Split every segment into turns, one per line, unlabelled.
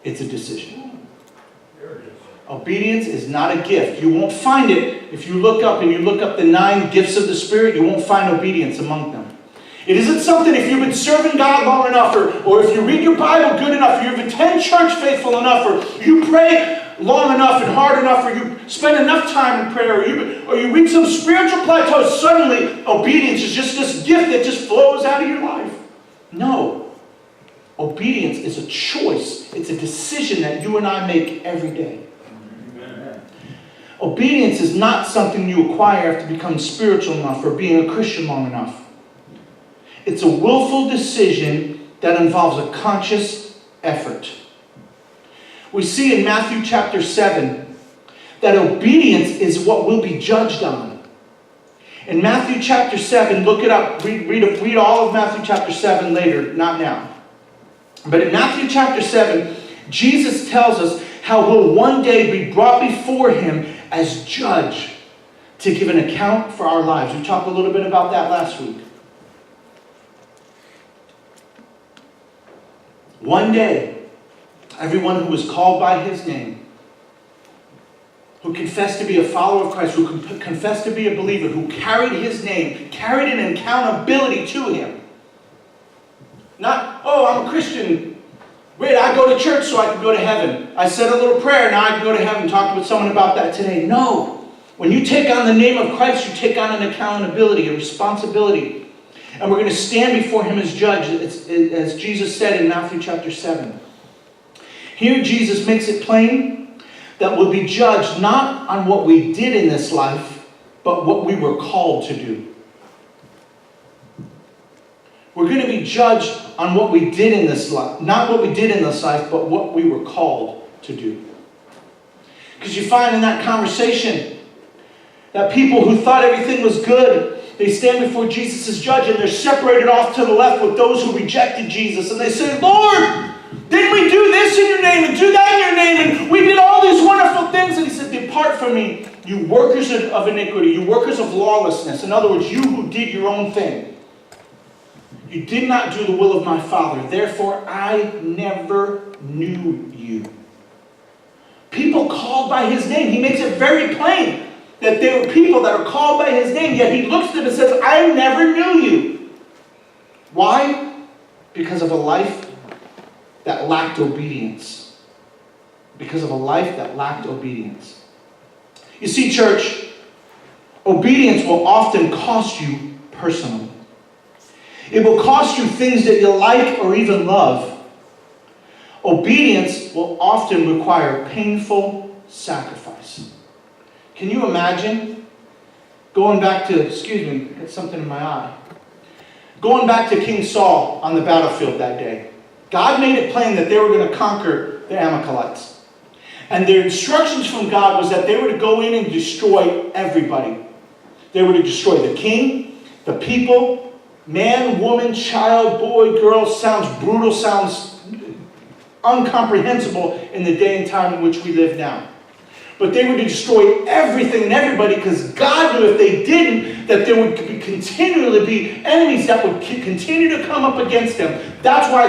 It's a decision. Obedience is not a gift. You won't find it. If you look up the 9 gifts of the Spirit, you won't find obedience among them. It isn't something if you've been serving God long enough, or if you read your Bible good enough, or you've attended church faithful enough, or you pray long enough and hard enough, or you spend enough time in prayer, or you reach some spiritual plateau, suddenly obedience is just this gift that just flows out of your life. No. Obedience is a choice. It's a decision that you and I make every day. Amen. Obedience is not something you acquire after becoming spiritual enough or being a Christian long enough. It's a willful decision that involves a conscious effort. We see in Matthew chapter 7 that obedience is what we'll be judged on. In Matthew chapter 7, look it up. Read all of Matthew chapter 7 later, not now. But in Matthew chapter 7, Jesus tells us how we'll one day be brought before Him as judge to give an account for our lives. We talked a little bit about that last week. One day, everyone who was called by His name, who confessed to be a follower of Christ, who confessed to be a believer, who carried His name, carried an accountability to Him. Not, oh, I'm a Christian. Wait, I go to church so I can go to heaven. I said a little prayer, now I can go to heaven. Talked with someone about that today. No. When you take on the name of Christ, you take on an accountability, a responsibility. And we're going to stand before Him as judge, as Jesus said in Matthew chapter 7. Here Jesus makes it plain that we'll be judged not on what we did in this life, but what we were called to do. We're going to be judged on what we did in this life. Not what we did in this life, but what we were called to do. Because you find in that conversation that people who thought everything was good, they stand before Jesus as judge, and they're separated off to the left with those who rejected Jesus. And they say, Lord, didn't we do this in your name and do that in your name? And we did all these wonderful things. And He said, depart from me, you workers of iniquity, you workers of lawlessness. In other words, you who did your own thing. You did not do the will of my Father. Therefore, I never knew you. People called by His name. He makes it very plain that there were people that are called by His name, yet He looks at them and says, I never knew you. Why? Because of a life that lacked obedience. Because of a life that lacked obedience. You see, church, obedience will often cost you personally. It will cost you things that you like or even love. Obedience will often require painful sacrifice. Can you imagine going back to, got something in my eye. Going back to King Saul on the battlefield that day. God made it plain that they were going to conquer the Amalekites. And their instructions from God was that they were to go in and destroy everybody. They were to destroy the king, the people, man, woman, child, boy, girl. Sounds brutal, sounds incomprehensible in the day and time in which we live now. But they were to destroy everything and everybody, because God knew if they didn't, that there would continually be enemies that would continue to come up against them. That's why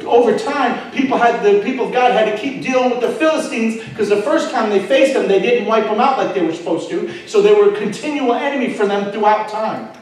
over time, the people of God had to keep dealing with the Philistines, because the first time they faced them, they didn't wipe them out like they were supposed to. So they were a continual enemy for them throughout time.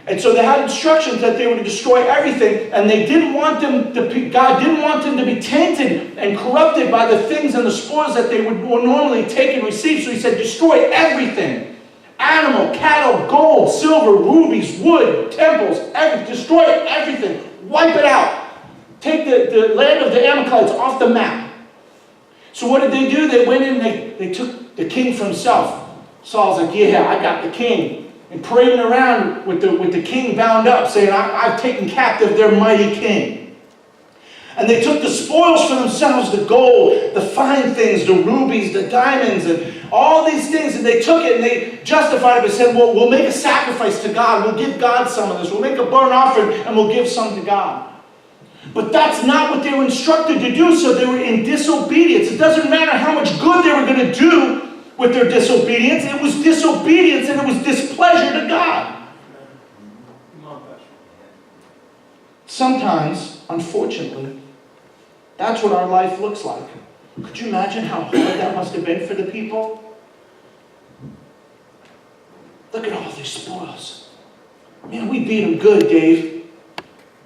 And so they had instructions that they were to destroy everything, and they didn't want them God didn't want them to be tainted and corrupted by the things and the spoils that they would normally take and receive. So He said, destroy everything. Animal, cattle, gold, silver, rubies, wood, temples, destroy everything. Wipe it out. Take the land of the Amalekites off the map. So what did they do? They went in and they took the king for himself. Saul's like, yeah, I got the king. And parading around with the king bound up, saying, I've taken captive their mighty king. And they took the spoils for themselves, the gold, the fine things, the rubies, the diamonds, and all these things. And they took it and they justified it and said, well, we'll make a sacrifice to God. We'll give God some of this. We'll make a burnt offering and we'll give some to God. But that's not what they were instructed to do, so they were in disobedience. It doesn't matter how much good they were going to do with their disobedience. It was disobedience and it was displeasure to God. Sometimes, unfortunately, That's what our life looks like. Could you imagine how hard that must have been for the people? Look at all these spoils. Man, we beat them good, Dave.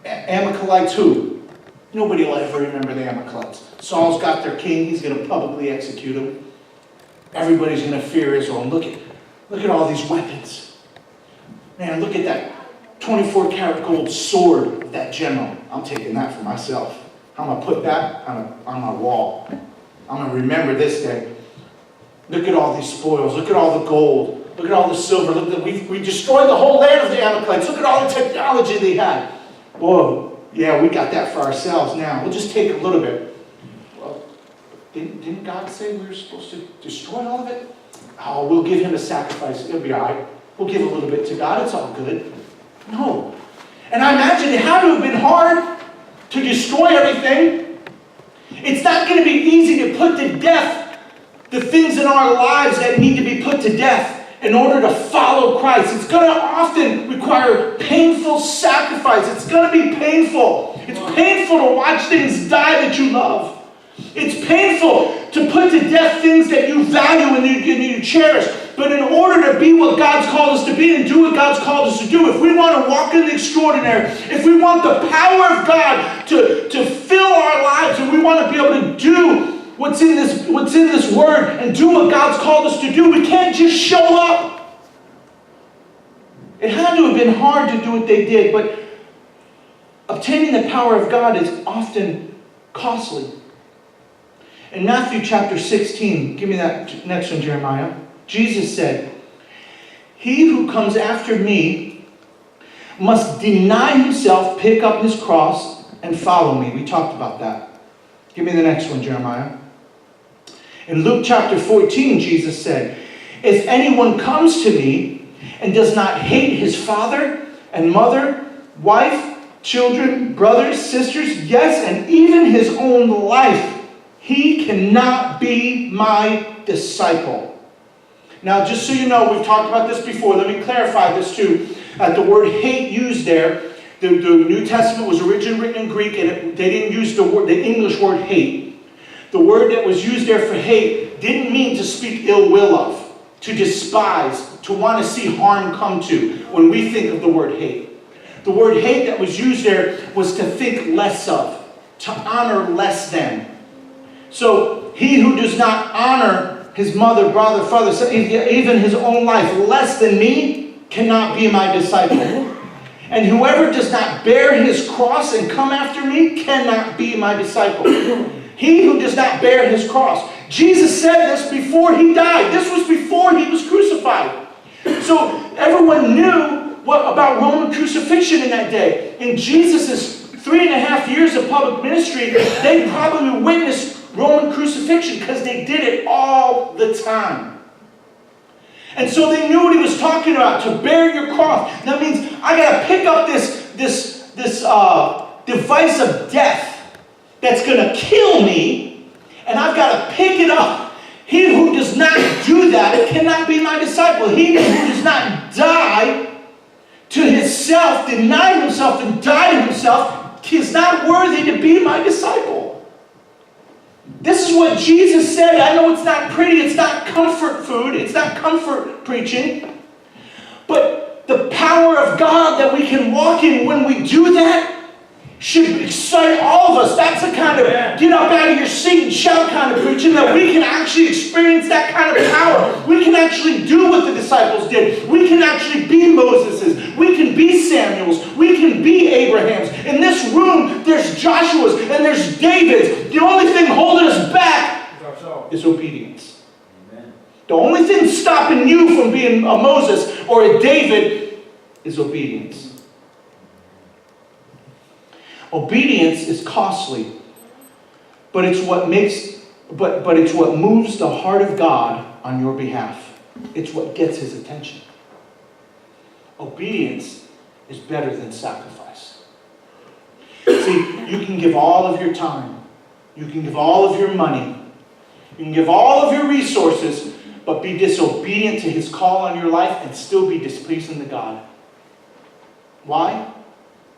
Amalekites who? Nobody will ever remember the Amalekites. Saul's got their king. He's going to publicly execute him. Everybody's going to fear Israel. And look at all these weapons. Man, look at that 24 karat gold sword of that general. I'm taking that for myself. I'm going to put that on my wall. I'm going to remember this day. Look at all these spoils. Look at all the gold. Look at all the silver. We destroyed the whole land of the Amalekites. Look at all the technology they had. Whoa, yeah, we got that for ourselves now. We'll just take a little bit. Well, didn't God say we were supposed to destroy all of it? Oh, we'll give him a sacrifice. It'll be all right. We'll give a little bit to God. It's all good. No. And I imagine it had to have been hard to destroy everything. It's not going to be easy to put to death the things in our lives that need to be put to death in order to follow Christ. It's going to often require painful sacrifice. It's going to be painful. It's painful to watch things die that you love. It's painful to put to death things that you value and you cherish. But in order to be what God's called us to be and do what God's called us to do, if we want to walk in the extraordinary, if we want the power of God to fill our lives, and we want to be able to do what's in this word and do what God's called us to do, we can't just show up. It had to have been hard to do what they did, but obtaining the power of God is often costly. In Matthew chapter 16, give me that next one, Jeremiah. Jesus said, "He who comes after me must deny himself, pick up his cross, and follow me." We talked about that. Give me the next one, Jeremiah. In Luke chapter 14, Jesus said, "If anyone comes to me and does not hate his father and mother, wife, children, brothers, sisters, yes, and even his own life, he cannot be my disciple." Now, just so you know, we've talked about this before. Let me clarify this too. The word hate used there, the New Testament was originally written in Greek, and they didn't use the English word hate. The word that was used there for hate didn't mean to speak ill will of, to despise, to want to see harm come to, when we think of the word hate. The word hate that was used there was to think less of, to honor less than. So, he who does not honor his mother, brother, father, even his own life less than me cannot be my disciple. And whoever does not bear his cross and come after me cannot be my disciple. He who does not bear his cross. Jesus said this before he died. This was before he was crucified. So everyone knew about Roman crucifixion in that day. In Jesus' 3.5 years of public ministry, they probably witnessed Roman crucifixion because they did it all the time. And so they knew what he was talking about, to bear your cross. That means I got to pick up this device of death that's going to kill me, and I've got to pick it up. He who does not do that cannot be my disciple. He who does not die to himself, deny himself, and die to himself, is not worthy to be my disciple. This is what Jesus said. I know it's not pretty, it's not comfort food, it's not comfort preaching. But the power of God that we can walk in when we do that should excite all of us. That's the kind of get up out of your seat and shout kind of preaching, that we can actually experience that kind of power. We can actually do what the disciples did. We can actually be Moses's. We can be Samuel's. We can be Abraham's. In this room, there's Joshua's and there's David's. The only thing holding us back is obedience. Amen. The only thing stopping you from being a Moses or a David is obedience. Obedience is costly, but it's what moves the heart of God on your behalf. It's what gets his attention. Obedience is better than sacrifice. See, you can give all of your time, you can give all of your money, you can give all of your resources, but be disobedient to his call on your life and still be displeasing to God. Why?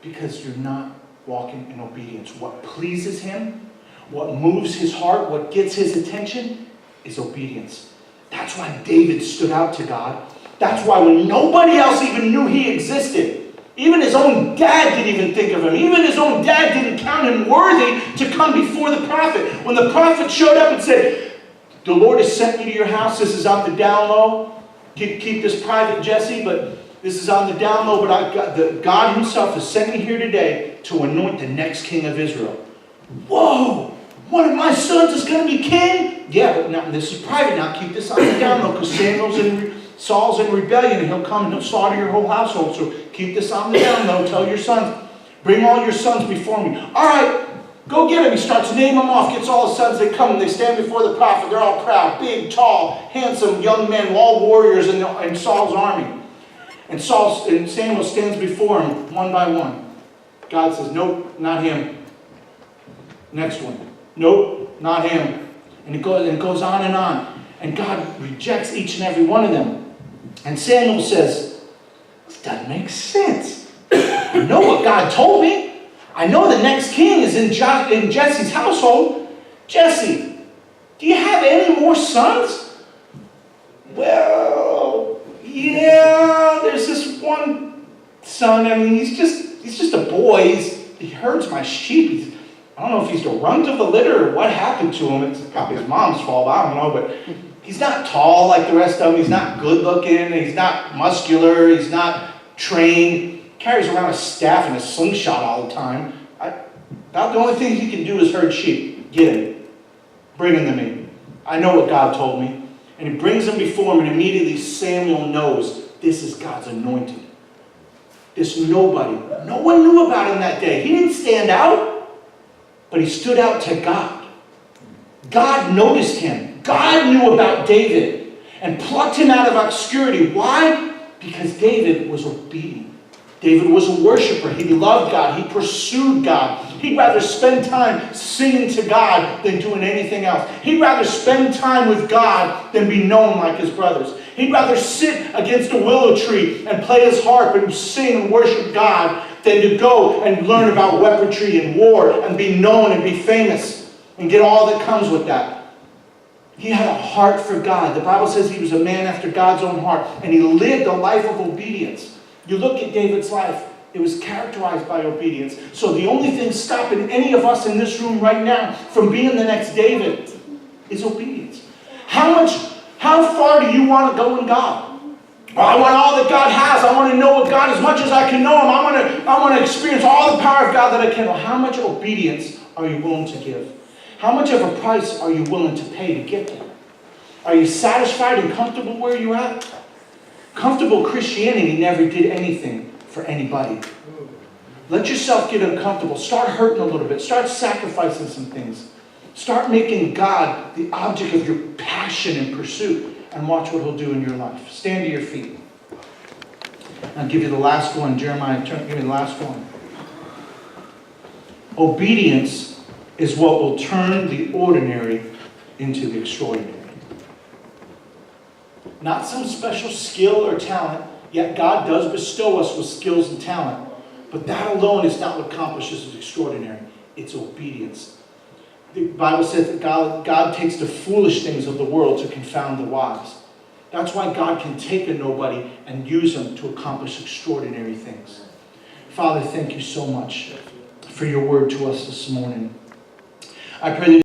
Because you're not walking in obedience. What pleases him, What moves his heart, what gets his attention, is obedience. That's why David stood out to God. That's why when nobody else even knew he existed, even his own dad didn't even think of him. Even his own dad didn't count him worthy to come before the prophet. When the prophet showed up and said, the Lord has sent me to your house. This is on the down low. Keep this private, Jesse, but this is on the down low. But God himself has sent me here today to anoint the next king of Israel. Whoa! One of my sons is going to be king? Yeah, but now, this is private now. Keep this on the down low because Saul's in rebellion and he'll come and he'll slaughter your whole household. So keep this on the down low. Tell your sons, bring all your sons before me. All right, go get him. He starts to name them off. Gets all his sons. They come and they stand before the prophet. They're all proud, big, tall, handsome young men, all warriors in Saul's army. And Samuel stands before him one by one. God says, nope, not him. Next one. Nope, not him. And it goes on and on. And God rejects each and every one of them. And Samuel says, this doesn't make sense. I know what God told me. I know the next king is in Jesse's household. Jesse, do you have any more sons? Well, yeah, there's this one son. I mean, he's just a boy. He herds my sheep. I don't know if he's the runt of the litter or what happened to him. It's probably his mom's fault. I don't know, but he's not tall like the rest of them. He's not good looking. He's not muscular. He's not trained. He carries around a staff and a slingshot all the time. About the only thing he can do is herd sheep. Get him. Bring him to me. I know what God told me. And he brings him before him, and immediately Samuel knows this is God's anointed. This nobody. No one knew about him that day. He didn't stand out. But he stood out to God. God noticed him. God knew about David and plucked him out of obscurity. Why? Because David was obedient. David was a worshiper. He loved God. He pursued God. He'd rather spend time singing to God than doing anything else. He'd rather spend time with God than be known like his brothers. He'd rather sit against a willow tree and play his harp and sing and worship God than to go and learn about weaponry and war and be known and be famous and get all that comes with that. He had a heart for God. The Bible says he was a man after God's own heart, and he lived a life of obedience. You look at David's life, it was characterized by obedience. So the only thing stopping any of us in this room right now from being the next David is obedience. How far do you want to go in God? Well, I want all that God has. I want to know what God as much as I can know him. I want to experience all the power of God that I can. Well, how much obedience are you willing to give? How much of a price are you willing to pay to get there? Are you satisfied and comfortable where you're at? Comfortable Christianity never did anything for anybody. Let yourself get uncomfortable. Start hurting a little bit. Start sacrificing some things. Start making God the object of your passion and pursuit. And watch what he'll do in your life. Stand to your feet. I'll give you the last one. Jeremiah, give me the last one. Obedience is what will turn the ordinary into the extraordinary. Not some special skill or talent, yet God does bestow us with skills and talent. But that alone is not what accomplishes the extraordinary. It's obedience. The Bible says that God takes the foolish things of the world to confound the wise. That's why God can take a nobody and use them to accomplish extraordinary things. Father, thank you so much for your word to us this morning. I pray that